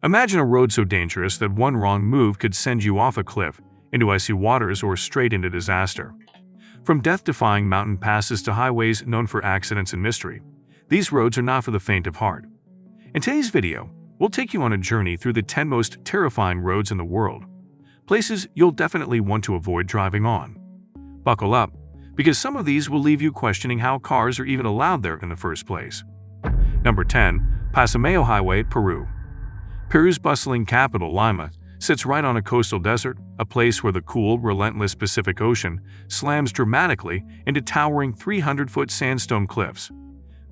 Imagine a road so dangerous that one wrong move could send you off a cliff, into icy waters, or straight into disaster. From death-defying mountain passes to highways known for accidents and mystery, these roads are not for the faint of heart. In today's video, we'll take you on a journey through the 10 most terrifying roads in the world, places you'll definitely want to avoid driving on. Buckle up, because some of these will leave you questioning how cars are even allowed there in the first place. Number 10. Pasamayo Highway, Peru. Peru's bustling capital, Lima, sits right on a coastal desert, a place where the cool, relentless Pacific Ocean slams dramatically into towering 300-foot sandstone cliffs.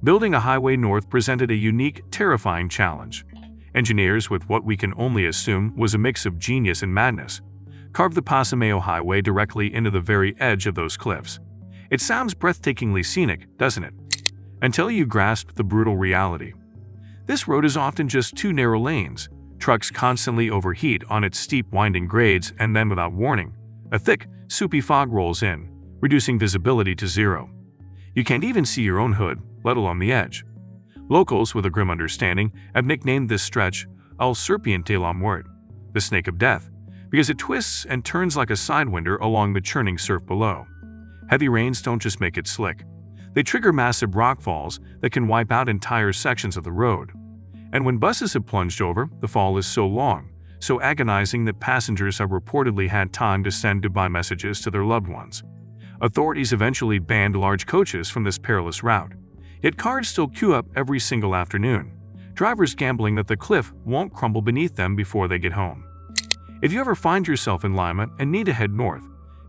Building a highway north presented a unique, terrifying challenge. Engineers, with what we can only assume was a mix of genius and madness, carved the Pasamayo Highway directly into the very edge of those cliffs. It sounds breathtakingly scenic, doesn't it? Until you grasp the brutal reality. This road is often just two narrow lanes. Trucks constantly overheat on its steep, winding grades, and then, without warning, a thick, soupy fog rolls in, reducing visibility to zero. You can't even see your own hood, let alone the edge. Locals, with a grim understanding, have nicknamed this stretch El Serpiente de la Muerte, the Snake of Death, because it twists and turns like a sidewinder along the churning surf below. Heavy rains don't just make it slick. They trigger massive rockfalls that can wipe out entire sections of the road. And when buses have plunged over, the fall is so long, so agonizing that passengers have reportedly had time to send goodbye messages to their loved ones. Authorities eventually banned large coaches from this perilous route, yet cars still queue up every single afternoon, drivers gambling that the cliff won't crumble beneath them before they get home. If you ever find yourself in Lima and need to head north,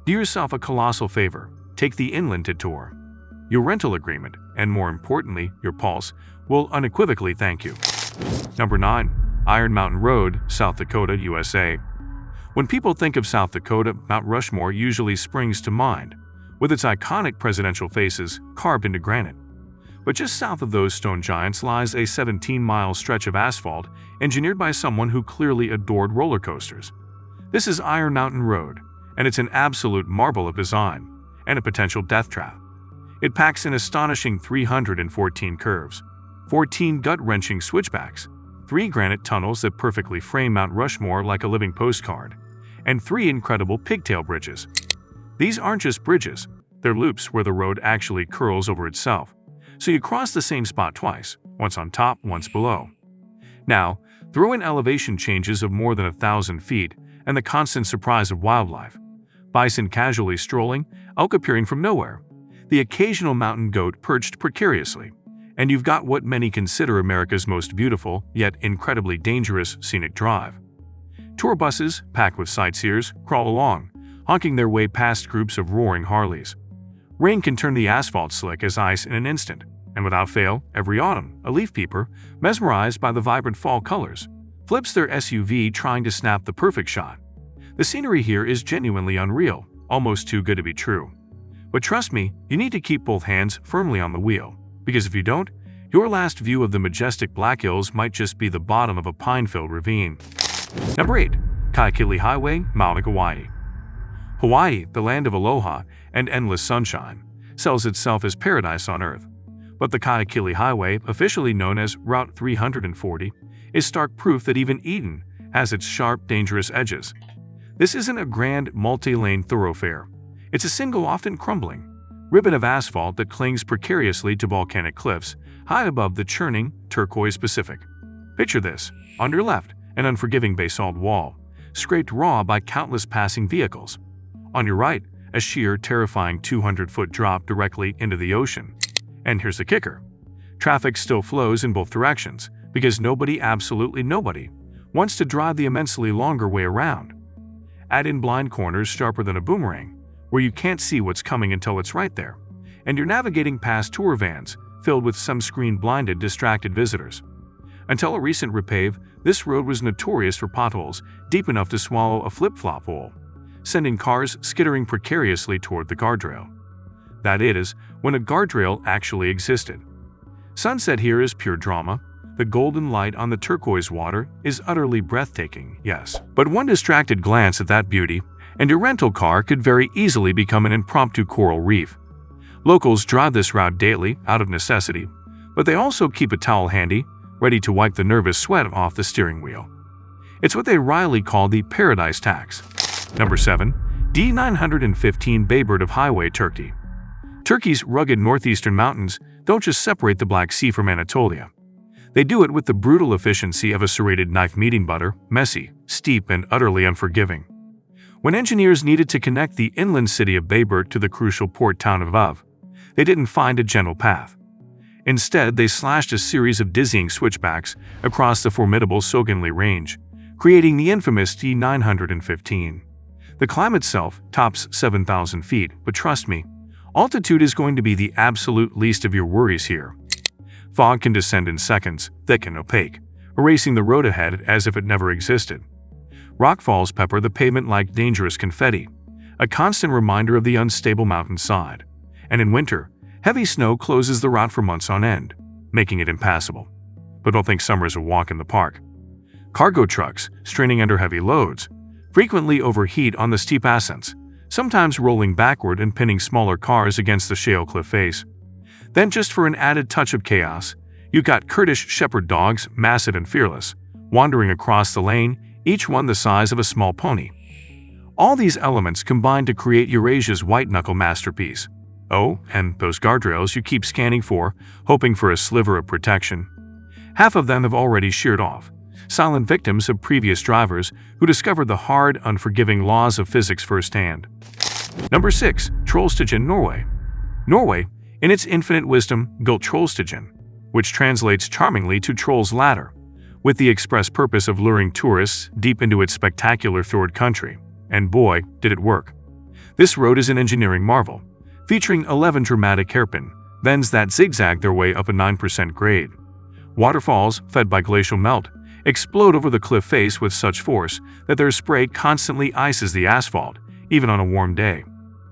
do yourself a colossal favor. Take the inland tour. Your rental agreement, and more importantly, your pulse, will unequivocally thank you. Number 9. Iron Mountain Road, South Dakota, USA. When people think of South Dakota, Mount Rushmore usually springs to mind, with its iconic presidential faces carved into granite. But just south of those stone giants lies a 17-mile stretch of asphalt engineered by someone who clearly adored roller coasters. This is Iron Mountain Road, and it's an absolute marvel of design and a potential death trap. It packs an astonishing 314 curves, 14 gut-wrenching switchbacks, 3 granite tunnels that perfectly frame Mount Rushmore like a living postcard, and 3 incredible pigtail bridges. These aren't just bridges, they're loops where the road actually curls over itself, so you cross the same spot twice, once on top, once below. Now, throw in elevation changes of more than 1,000 feet and the constant surprise of wildlife. Bison casually strolling, elk appearing from nowhere, the occasional mountain goat perched precariously, and you've got what many consider America's most beautiful, yet incredibly dangerous scenic drive. Tour buses, packed with sightseers, crawl along, honking their way past groups of roaring Harleys. Rain can turn the asphalt slick as ice in an instant, and without fail, every autumn, a leaf peeper, mesmerized by the vibrant fall colors, flips their SUV trying to snap the perfect shot. The scenery here is genuinely unreal, almost too good to be true. But trust me, you need to keep both hands firmly on the wheel, because if you don't, your last view of the majestic Black Hills might just be the bottom of a pine-filled ravine. Number 8. Kahekili Highway, Mauna, Hawaii. Hawaii, the land of aloha and endless sunshine, sells itself as paradise on earth. But the Kahekili Highway, officially known as Route 340, is stark proof that even Eden has its sharp, dangerous edges. This isn't a grand, multi-lane thoroughfare. It's a single, often crumbling, ribbon of asphalt that clings precariously to volcanic cliffs high above the churning, turquoise Pacific. Picture this: on your left, an unforgiving basalt wall, scraped raw by countless passing vehicles. On your right, a sheer, terrifying 200-foot drop directly into the ocean. And here's the kicker: traffic still flows in both directions, because nobody, absolutely nobody, wants to drive the immensely longer way around. Add in blind corners sharper than a boomerang, where you can't see what's coming until it's right there, and you're navigating past tour vans filled with some screen-blinded, distracted visitors. Until a recent repave, this road was notorious for potholes deep enough to swallow a flip-flop hole, sending cars skittering precariously toward the guardrail. That is, when a guardrail actually existed. Sunset here is pure drama. The golden light on the turquoise water is utterly breathtaking, yes. But one distracted glance at that beauty, and your rental car could very easily become an impromptu coral reef. Locals drive this route daily out of necessity, but they also keep a towel handy, ready to wipe the nervous sweat off the steering wheel. It's what they wryly call the Paradise Tax. Number 7. D915 Baybird of Highway, Turkey. Turkey's rugged northeastern mountains don't just separate the Black Sea from Anatolia. They do it with the brutal efficiency of a serrated knife meeting butter, messy, steep, and utterly unforgiving. When engineers needed to connect the inland city of Baybird to the crucial port town of Av, they didn't find a gentle path. Instead, they slashed a series of dizzying switchbacks across the formidable Soganli Range, creating the infamous D915. The climb itself tops 7,000 feet, but trust me, altitude is going to be the absolute least of your worries here. Fog can descend in seconds, thick and opaque, erasing the road ahead as if it never existed. Rockfalls pepper the pavement like dangerous confetti, a constant reminder of the unstable mountainside. And in winter, heavy snow closes the route for months on end, making it impassable. But don't think summer is a walk in the park. Cargo trucks, straining under heavy loads, frequently overheat on the steep ascents, sometimes rolling backward and pinning smaller cars against the shale cliff face. Then, just for an added touch of chaos, you've got Kurdish shepherd dogs, massive and fearless, wandering across the lane, each one the size of a small pony. All these elements combine to create Eurasia's white-knuckle masterpiece. Oh, and those guardrails you keep scanning for, hoping for a sliver of protection. Half of them have already sheared off, silent victims of previous drivers who discovered the hard, unforgiving laws of physics firsthand. Number 6. Trollstigen, Norway. Norway, in its infinite wisdom, built Trollstigen, which translates charmingly to Troll's Ladder, with the express purpose of luring tourists deep into its spectacular fjord country. And boy, did it work. This road is an engineering marvel, featuring 11 dramatic hairpin bends that zigzag their way up a 9% grade. Waterfalls, fed by glacial melt, explode over the cliff face with such force that their spray constantly ices the asphalt, even on a warm day.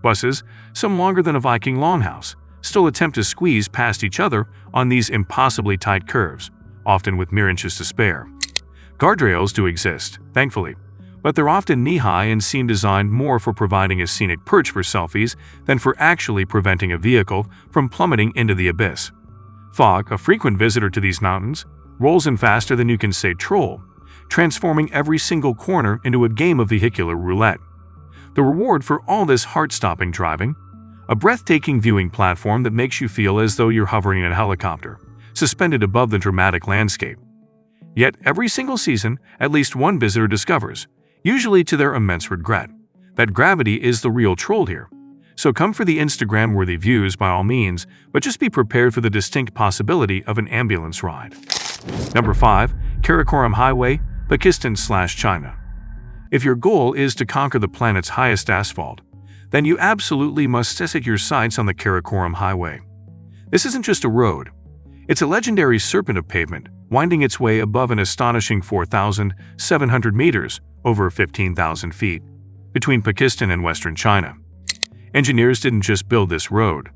Buses, some longer than a Viking longhouse, still attempt to squeeze past each other on these impossibly tight curves, often with mere inches to spare. Guardrails do exist, thankfully, but they're often knee-high and seem designed more for providing a scenic perch for selfies than for actually preventing a vehicle from plummeting into the abyss. Fog, a frequent visitor to these mountains, rolls in faster than you can say troll, transforming every single corner into a game of vehicular roulette. The reward for all this heart-stopping driving? A breathtaking viewing platform that makes you feel as though you're hovering in a helicopter, suspended above the dramatic landscape. Yet every single season, at least one visitor discovers, usually to their immense regret, that gravity is the real troll here. So come for the Instagram-worthy views by all means, but just be prepared for the distinct possibility of an ambulance ride. Number 5. Karakoram Highway, Pakistan/China. If your goal is to conquer the planet's highest asphalt, then you absolutely must set your sights on the Karakoram Highway. This isn't just a road. It's a legendary serpent of pavement, winding its way above an astonishing 4,700 meters, over 15,000 feet, between Pakistan and western China. Engineers didn't just build this road.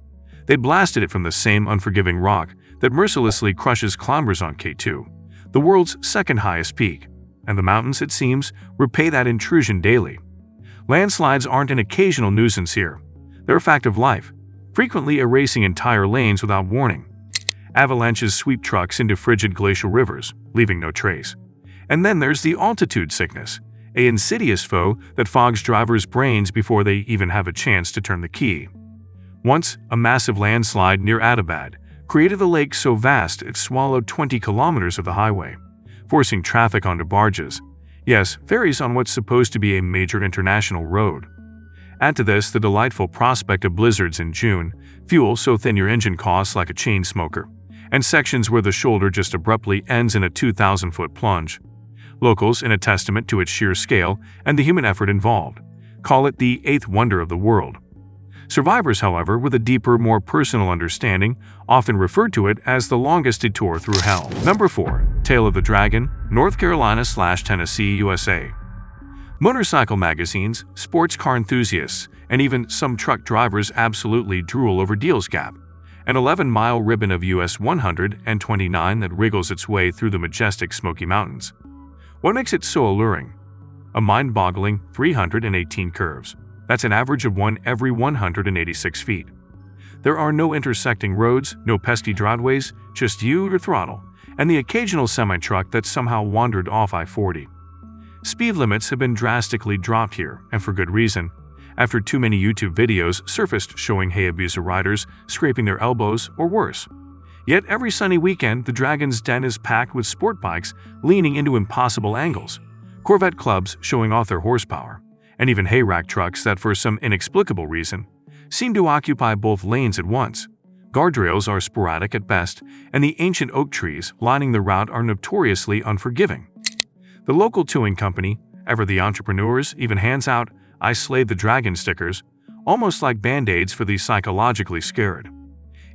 They blasted it from the same unforgiving rock that mercilessly crushes climbers on K2, the world's second highest peak, and the mountains, it seems, repay that intrusion daily. Landslides aren't an occasional nuisance here. They're a fact of life, frequently erasing entire lanes without warning. Avalanches sweep trucks into frigid glacial rivers, leaving no trace. And then there's the altitude sickness, an insidious foe that fogs drivers' brains before they even have a chance to turn the key. Once, a massive landslide near Atabad created a lake so vast it swallowed 20 kilometers of the highway, forcing traffic onto barges. Yes, ferries on what's supposed to be a major international road. Add to this the delightful prospect of blizzards in June, fuel so thin your engine costs like a chain smoker, and sections where the shoulder just abruptly ends in a 2,000-foot plunge. Locals, in a testament to its sheer scale and the human effort involved, call it the eighth wonder of the world. Survivors, however, with a deeper, more personal understanding, often refer to it as the longest detour through hell. Number 4. Tail of the Dragon, North Carolina/Tennessee, USA. Motorcycle magazines, sports car enthusiasts, and even some truck drivers absolutely drool over Deals Gap, an 11-mile ribbon of US 129 that wriggles its way through the majestic Smoky Mountains. What makes it so alluring? A mind-boggling 318 curves. That's an average of one every 186 feet. There are no intersecting roads, no pesky driveways, just you, your throttle, and the occasional semi-truck that somehow wandered off I-40. Speed limits have been drastically dropped here, and for good reason, after too many YouTube videos surfaced showing Hayabusa riders scraping their elbows or worse. Yet every sunny weekend, the Dragon's Den is packed with sport bikes leaning into impossible angles, Corvette clubs showing off their horsepower, and even hayrack trucks that, for some inexplicable reason, seem to occupy both lanes at once. Guardrails are sporadic at best, and the ancient oak trees lining the route are notoriously unforgiving. The local towing company, ever the entrepreneurs, even hands out "I slayed the dragon" stickers, almost like band-aids for the psychologically scared.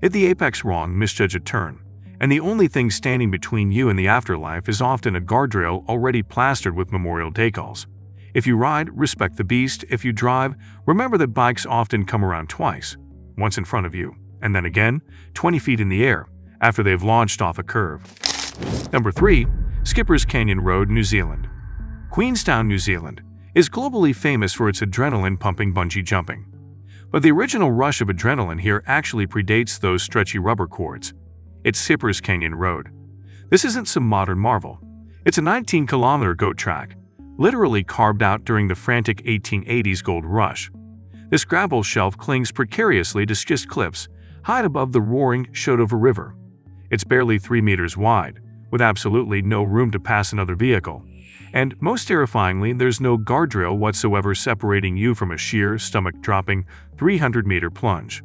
Hit the apex wrong, misjudge a turn, and the only thing standing between you and the afterlife is often a guardrail already plastered with Memorial Day calls. If you ride, respect the beast. If you drive, remember that bikes often come around twice, once in front of you, and then again 20 feet in the air after they've launched off a curve. Number 3. Skipper's Canyon Road, New Zealand. Queenstown, New Zealand, is globally famous for its adrenaline-pumping bungee jumping. But the original rush of adrenaline here actually predates those stretchy rubber cords. It's Skipper's Canyon Road. This isn't some modern marvel. It's a 19-kilometer goat track, literally carved out during the frantic 1880s gold rush. This gravel shelf clings precariously to schist cliffs, high above the roaring Shotover River. It's barely 3 meters wide, with absolutely no room to pass another vehicle. And most terrifyingly, there's no guardrail whatsoever separating you from a sheer, stomach-dropping 300-meter plunge.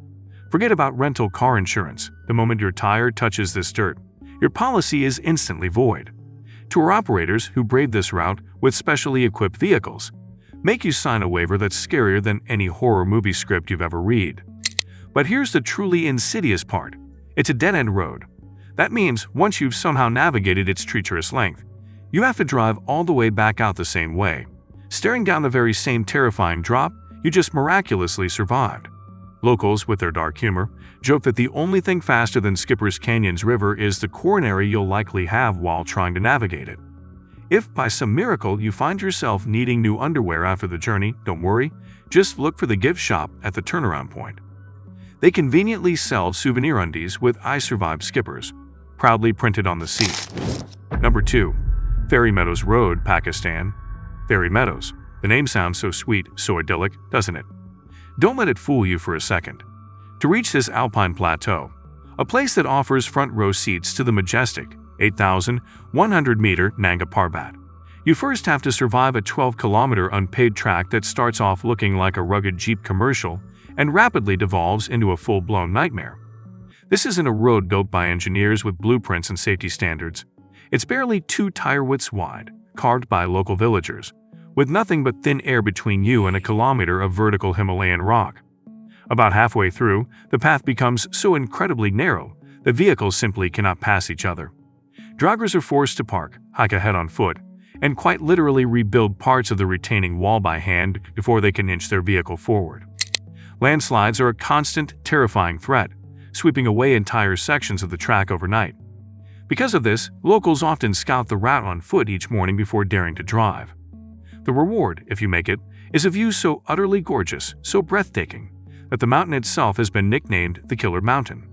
Forget about rental car insurance. The moment your tire touches this dirt, your policy is instantly void. Tour operators who brave this route with specially equipped vehicles make you sign a waiver that's scarier than any horror movie script you've ever read. But here's the truly insidious part. It's a dead-end road. That means once you've somehow navigated its treacherous length, you have to drive all the way back out the same way, staring down the very same terrifying drop you just miraculously survived. Locals, with their dark humor, joke that the only thing faster than Skipper's Canyon's river is the coronary you'll likely have while trying to navigate it. If, by some miracle, you find yourself needing new underwear after the journey, don't worry, just look for the gift shop at the turnaround point. They conveniently sell souvenir undies with "I survived Skippers" proudly printed on the seat. Number 2. Fairy Meadows Road, Pakistan. Fairy Meadows. The name sounds so sweet, so idyllic, doesn't it? Don't let it fool you for a second. To reach this alpine plateau, a place that offers front row seats to the majestic 8,100-meter Nanga Parbat, you first have to survive a 12-kilometer unpaved track that starts off looking like a rugged Jeep commercial and rapidly devolves into a full-blown nightmare. This isn't a road built by engineers with blueprints and safety standards. It's barely 2 tire widths wide, carved by local villagers, with nothing but thin air between you and a kilometer of vertical Himalayan rock. About halfway through, the path becomes so incredibly narrow that vehicles simply cannot pass each other. Drivers are forced to park, hike ahead on foot, and quite literally rebuild parts of the retaining wall by hand before they can inch their vehicle forward. Landslides are a constant, terrifying threat, sweeping away entire sections of the track overnight. Because of this, locals often scout the route on foot each morning before daring to drive. The reward, if you make it, is a view so utterly gorgeous, so breathtaking, that the mountain itself has been nicknamed the Killer Mountain.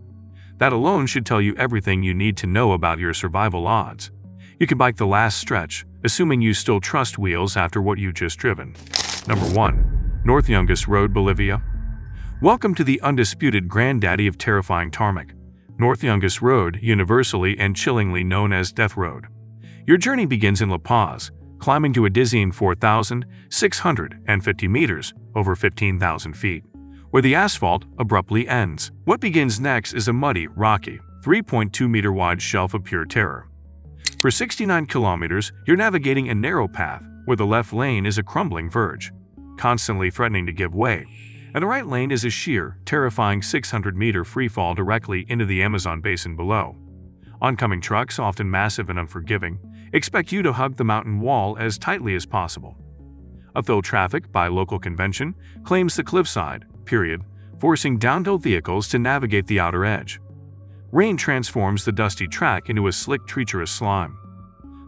That alone should tell you everything you need to know about your survival odds. You can bike the last stretch, assuming you still trust wheels after what you've just driven. Number 1. North Yungas Road, Bolivia. Welcome to the undisputed granddaddy of terrifying tarmac, North Yungas Road, universally and chillingly known as Death Road. Your journey begins in La Paz, climbing to a dizzying 4,650 meters, over 15,000 feet, where the asphalt abruptly ends. What begins next is a muddy, rocky, 3.2-meter wide shelf of pure terror. For 69 kilometers, you're navigating a narrow path where the left lane is a crumbling verge, constantly threatening to give way, and the right lane is a sheer, terrifying 600-meter freefall directly into the Amazon basin below. Oncoming trucks, often massive and unforgiving, expect you to hug the mountain wall as tightly as possible. Uphill traffic, by local convention, claims the cliffside, forcing downhill vehicles to navigate the outer edge. Rain transforms the dusty track into a slick, treacherous slime.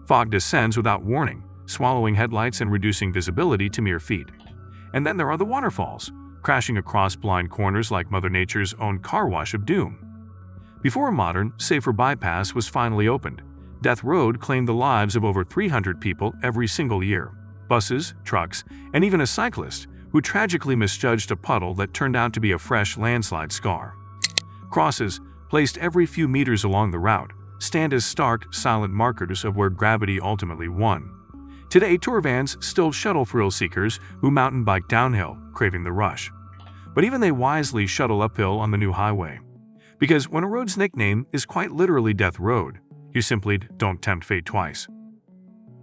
Fog descends without warning, swallowing headlights and reducing visibility to mere feet. And then there are the waterfalls, crashing across blind corners like Mother Nature's own car wash of doom. Before a modern, safer bypass was finally opened, Death Road claimed the lives of over 300 people every single year, buses, trucks, and even a cyclist who tragically misjudged a puddle that turned out to be a fresh landslide scar. Crosses, placed every few meters along the route, stand as stark, silent markers of where gravity ultimately won. Today, tour vans still shuttle thrill seekers who mountain bike downhill, craving the rush. But even they wisely shuttle uphill on the new highway. Because when a road's nickname is quite literally Death Road, you simply don't tempt fate twice.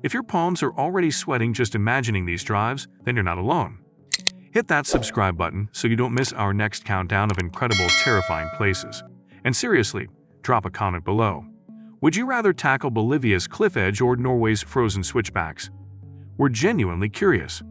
If your palms are already sweating just imagining these drives, then you're not alone. Hit that subscribe button so you don't miss our next countdown of incredible, terrifying places. And seriously, drop a comment below. Would you rather tackle Bolivia's cliff edge or Norway's frozen switchbacks? We're genuinely curious.